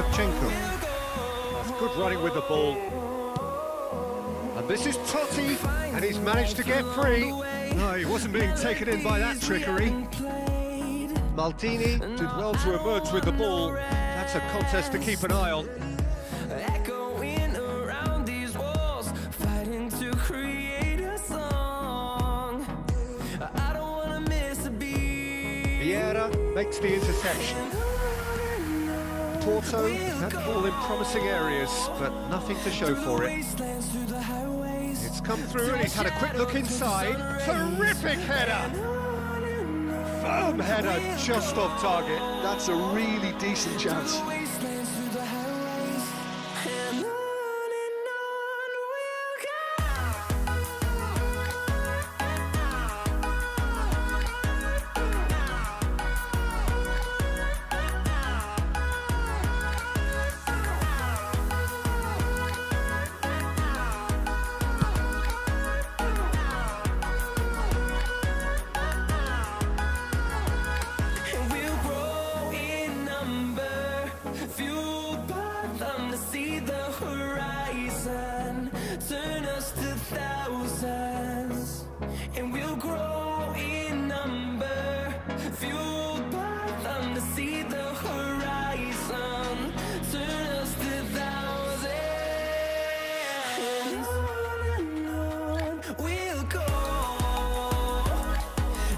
Shevchenko. That's good running with the ball. And this is Totti, and he's managed to get free. No, he wasn't being taken in by that trickery. Maldini did well to emerge with the ball. That's a contest to keep an eye on. Echoing around these walls, fighting to create a song. I don't wanna miss a beat. Vieira makes the interception. Porto had the ball in promising areas, but nothing to show for it. It's come through and he's had a quick look inside. Terrific header! Firm header just off target. That's a really decent chance. Turn us to thousands, and we'll grow in number, fueled by them to see the horizon. Turn us to thousands, and on we'll go,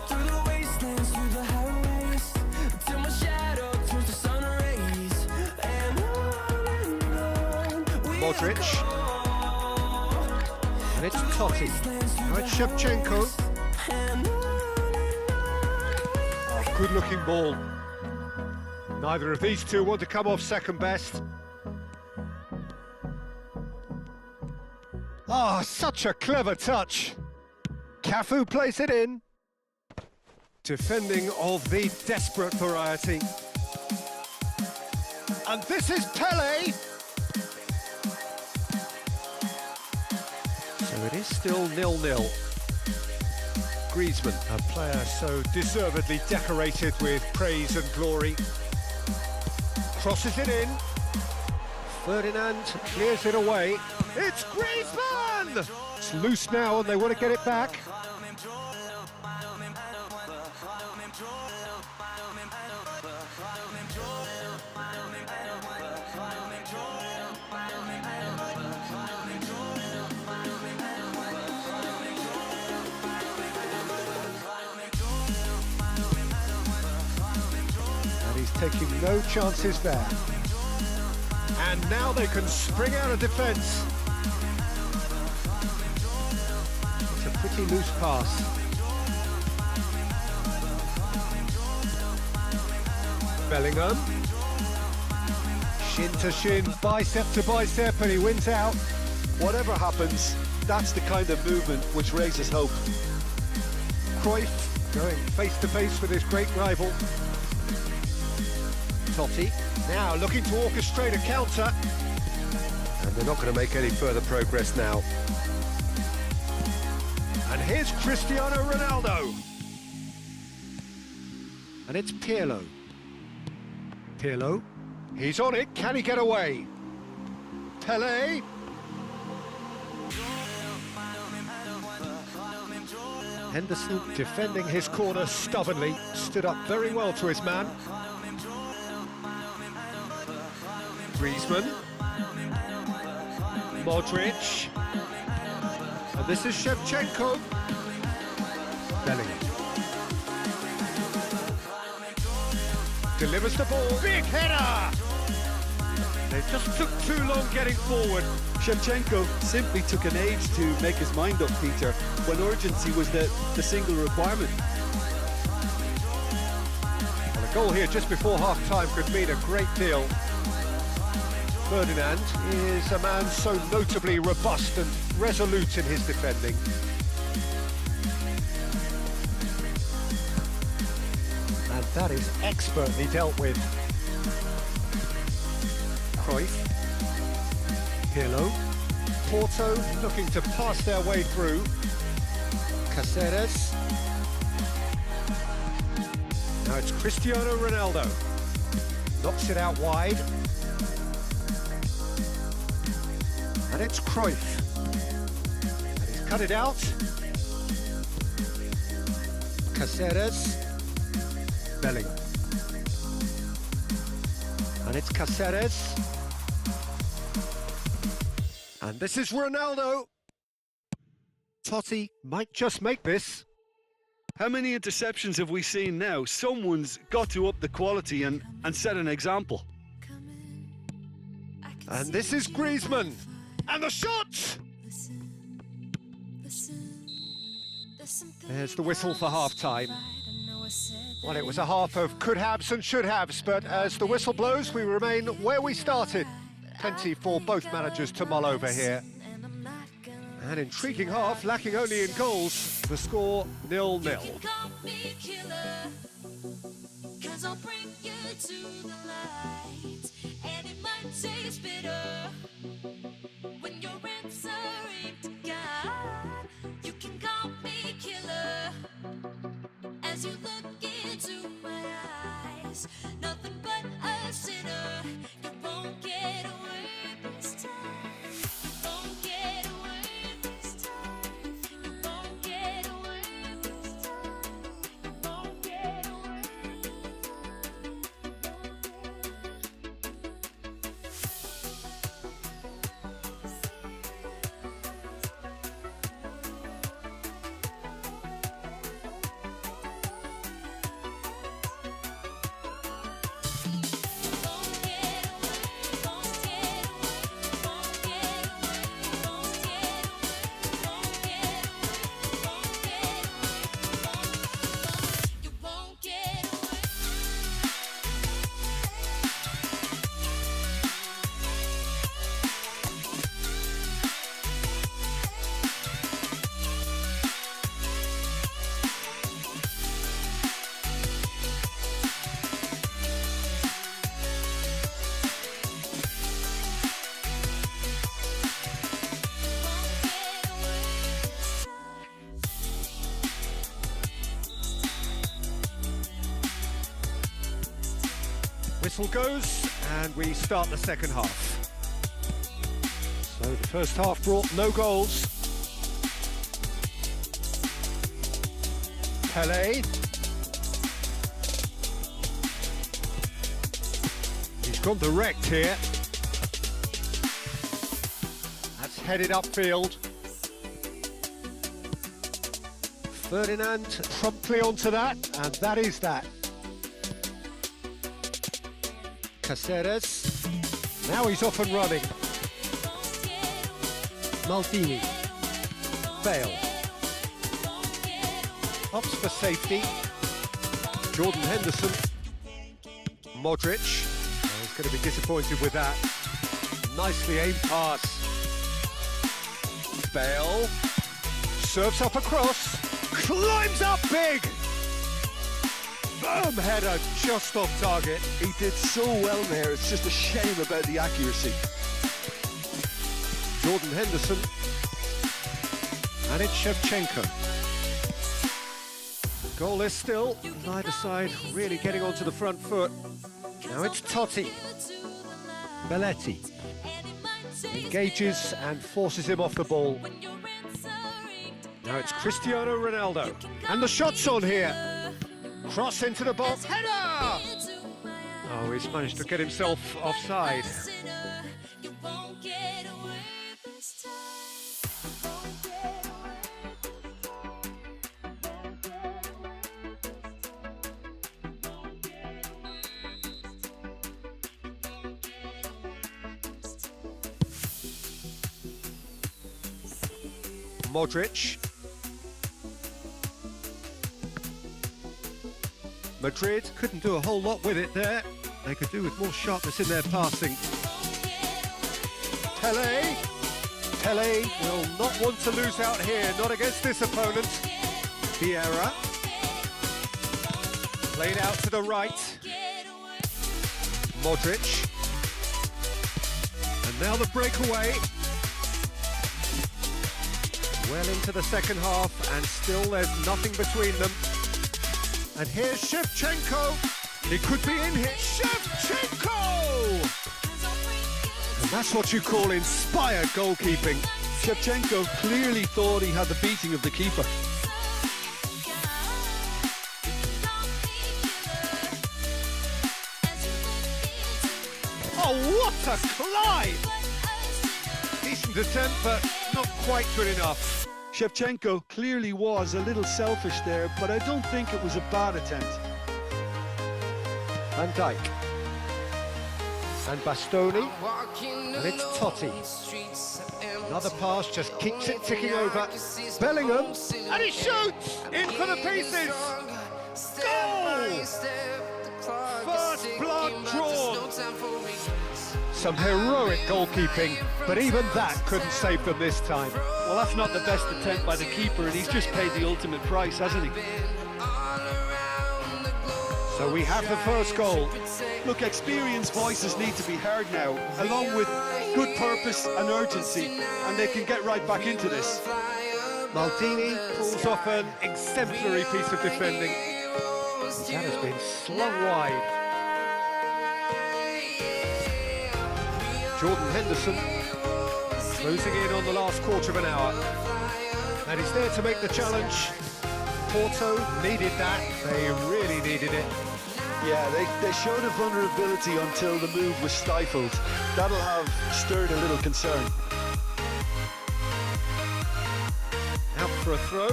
through the wastelands, through the highways, till my shadow turns to sun rays, and on we'll Modric. go. And it's Totti. Now it's Shevchenko. Oh, good-looking ball. Neither of these two want to come off second best. Ah, such a clever touch. Cafu plays it in. Defending of the desperate variety. And this is Pele. So it is still 0-0. Griezmann, a player so deservedly decorated with praise and glory. Crosses it in. Ferdinand clears it away. It's Griezmann! It's loose now and they want to get it back. Taking no chances there. And now they can spring out of defence. It's a pretty loose pass. Bellingham. Shin to shin, bicep to bicep, and he wins out. Whatever happens, that's the kind of movement which raises hope. Cruyff going face to face with his great rival. Totti now looking to orchestrate a counter, and they're not going to make any further progress now. And here's Cristiano Ronaldo, and it's Pirlo. Pirlo, he's on it. Can he get away? Pele. Henderson defending his corner stubbornly, stood up very well to his man. Griezmann, Modric, and this is Shevchenko. Bellingham delivers the ball, big header! They just took too long getting forward. Shevchenko simply took an age to make his mind up, Peter, when urgency was the single requirement. Well, a goal here just before half-time could mean a great deal. Ferdinand is a man so notably robust and resolute in his defending. And that is expertly dealt with. Cruyff. Pirlo. Porto looking to pass their way through. Caceres. Now it's Cristiano Ronaldo. Knocks it out wide. And it's Cruyff. And he's cut it out. Caceres. Bellingham. And it's Caceres. And this is Ronaldo. Totti might just make this. How many interceptions have we seen now? Someone's got to up the quality and set an example. And this is Griezmann. And the shot! There's the whistle for half-time. Well, it was a half of could-haves and should-haves, but as the whistle blows, we remain where we started. Plenty for both managers to mull over here. An intriguing half, lacking only in goals. The score 0-0. As you look into my eyes, nothing but a sinner. You won't get away this time. You won't get away this time. You won't get away this time. You won't get away. Whistle goes, and we start the second half. So the first half brought no goals. Pelé. He's gone direct here. That's headed upfield. Ferdinand promptly onto that, and that is that. Caceres. Now he's off and running. Maldini. Bale. Ups for safety. Jordan Henderson. Modric. Oh, he's going to be disappointed with that. Nicely aimed pass. Bale. Serves up across. Climbs up big. Firm header just off target. He did so well there, it's just a shame about the accuracy. Jordan Henderson. And it's Shevchenko. Goalless still. Neither side really getting onto the front foot. Now it's Totti. Belletti. Engages and forces him off the ball. Now it's Cristiano Ronaldo. And the shot's on here. Cross into the box. Header! Oh, he's managed to get himself offside. Modric. Madrid couldn't do a whole lot with it there. They could do with more sharpness in their passing. Pelé. Pelé will not want to lose out here, not against this opponent. Vieira. Played out to the right. Modric. And now the breakaway. Well into the second half, and still there's nothing between them. And here's Shevchenko. He could be in here. Shevchenko! And That's what you call inspired goalkeeping. Shevchenko clearly thought he had the beating of the keeper. Oh, what a climb! Decent attempt, but not quite good enough. Shevchenko clearly was a little selfish there, but I don't think it was a bad attempt. Van Dijk. And Bastoni. And it's Totti. Another pass just keeps it ticking over. Bellingham. And he shoots! In for the pieces! Goal! First blood drawn. Some heroic goalkeeping, but even that couldn't save them this time. Well, that's not the best attempt by the keeper, and he's just paid the ultimate price, hasn't he? So we have the first goal. Look, experienced voices need to be heard now, along with good purpose and urgency, and they can get right back into this. Maldini pulls off an exemplary piece of defending. That has been slung wide. Jordan Henderson closing in on the last quarter of an hour. And he's there to make the challenge. Porto needed that. They really needed it. Yeah, they showed a vulnerability until the move was stifled. That'll have stirred a little concern. Out for a throw.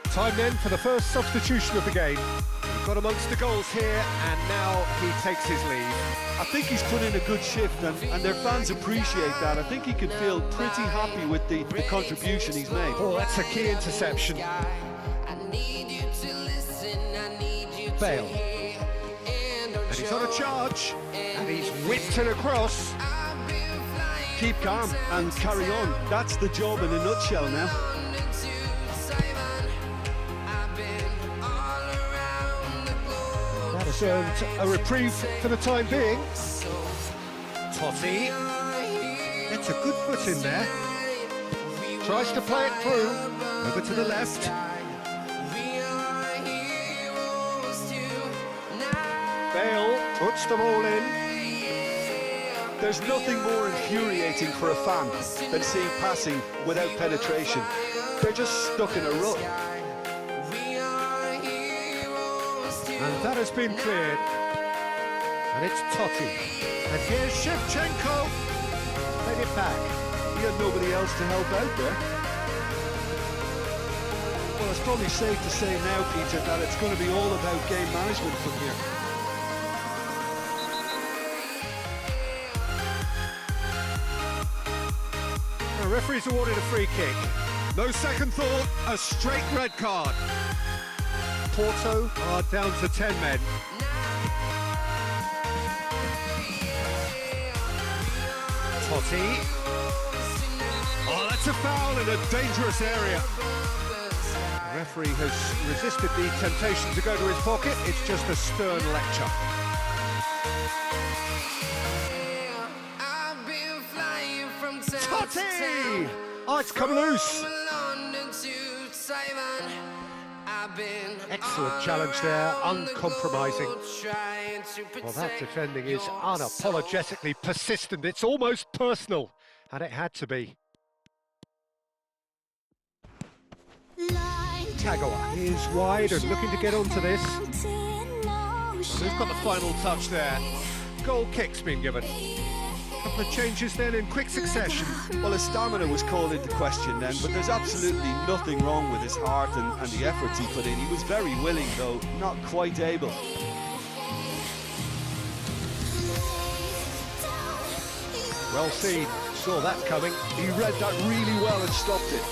Time then for the first substitution of the game. He got amongst the goals here, and now he takes his leave. I think he's put in a good shift, and their fans appreciate that. I think he can feel pretty happy with the contribution he's made. Oh, that's a key interception. Bale. And he's on a charge, and he's whipped it across. Keep calm and carry on. That's the job in a nutshell now. That has earned a reprieve for the time being. Totti gets a good foot in there. Tries to play it through. Over to the left. Bale puts them all in. There's nothing more infuriating for a fan than seeing passing without penetration. They're just stuck in a rut. And that has been cleared. And it's Totti. And here's Shevchenko. Played it back. He had nobody else to help out there. Well, it's probably safe to say now, Peter, that it's going to be all about game management from here. The referee's awarded a free kick. No second thought, a straight red card. Porto are down to 10 men. Totti. Oh, that's a foul in a dangerous area. The referee has resisted the temptation to go to his pocket. It's just a stern lecture. Totti! Oh, it's come loose. Excellent challenge there, uncompromising. Well, that defending is unapologetically persistent. It's almost personal, and it had to be. Kagawa is wide and looking to get onto this. Who's got the final touch there? Goal kick's been given. Couple of changes then in quick succession. Well, his stamina was called into question then, but there's absolutely nothing wrong with his heart and the efforts he put in. He was very willing, though not quite able. Well seen, saw that coming. He read that really well and stopped it.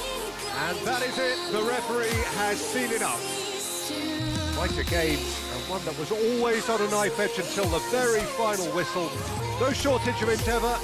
And that is it, the referee has seen enough. Quite a game, and one that was always on a knife edge until the very final whistle. No shortage of endeavour.